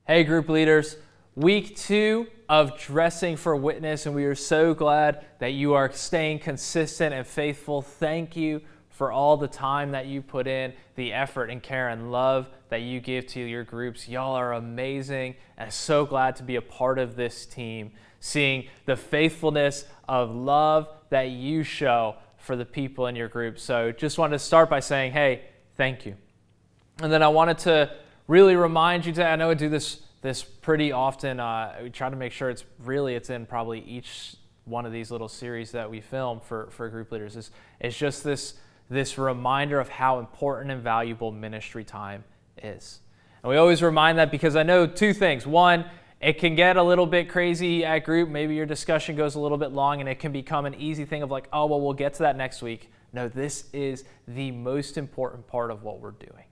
Hey, group leaders. Week 2 of Dressing for Witness, and we are so glad that you are staying consistent and faithful. Thank you for all the time that you put in, the effort and care and love that you give to your groups. Y'all are amazing, and I'm so glad to be a part of this team, seeing the faithfulness of love that you show for the people in your group. So just wanted to start by saying, hey, thank you. And then I wanted to really remind you today, I know I do this pretty often. We try to make sure it's in probably each one of these little series that we film for group leaders. It's just this reminder of how important and valuable ministry time is. And we always remind that because I know two things. One, it can get a little bit crazy at group. Maybe your discussion goes a little bit long and it can become an easy thing of like, oh, well, we'll get to that next week. No, this is the most important part of what we're doing.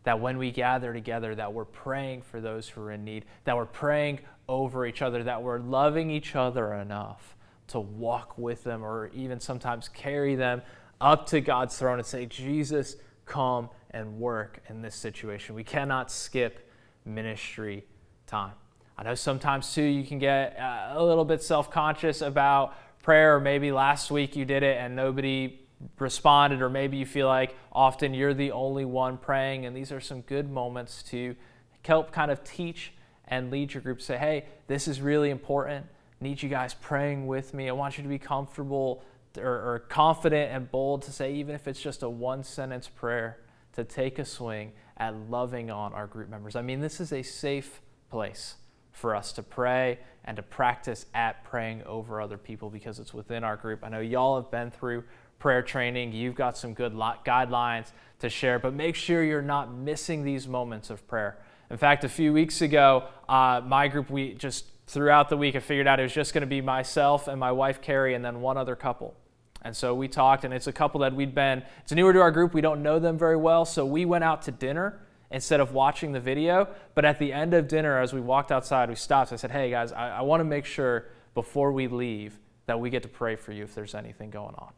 That when we gather together, that we're praying for those who are in need, that we're praying over each other, that we're loving each other enough to walk with them or even sometimes carry them up to God's throne and say, Jesus, come and work in this situation. We cannot skip ministry time. I know sometimes too you can get a little bit self-conscious about prayer, or maybe last week you did it and nobody responded, or maybe you feel like often you're the only one praying, and these are some good moments to help kind of teach and lead your group. Say, hey, this is really important. Need you guys praying with me. I want you to be comfortable or confident and bold to say, even if it's just a one-sentence prayer, to take a swing at loving on our group members. I mean, this is a safe place for us to pray and to practice at praying over other people because it's within our group. I know y'all have been through prayer training. You've got some good guidelines to share, but make sure you're not missing these moments of prayer. In fact, a few weeks ago, my group, we just throughout the week, I figured out it was just going to be myself and my wife, Carrie, and then one other couple. And so we talked, and it's a couple that it's newer to our group. We don't know them very well, so we went out to dinner instead of watching the video. But at the end of dinner, as we walked outside, we stopped. I said, hey, guys, I want to make sure before we leave that we get to pray for you if there's anything going on.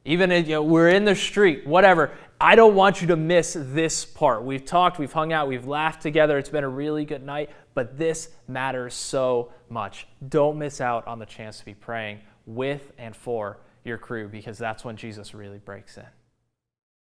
Even if we're in the street, whatever, I don't want you to miss this part. We've talked, we've hung out, we've laughed together. It's been a really good night, but this matters so much. Don't miss out on the chance to be praying with and for your crew, because that's when Jesus really breaks in.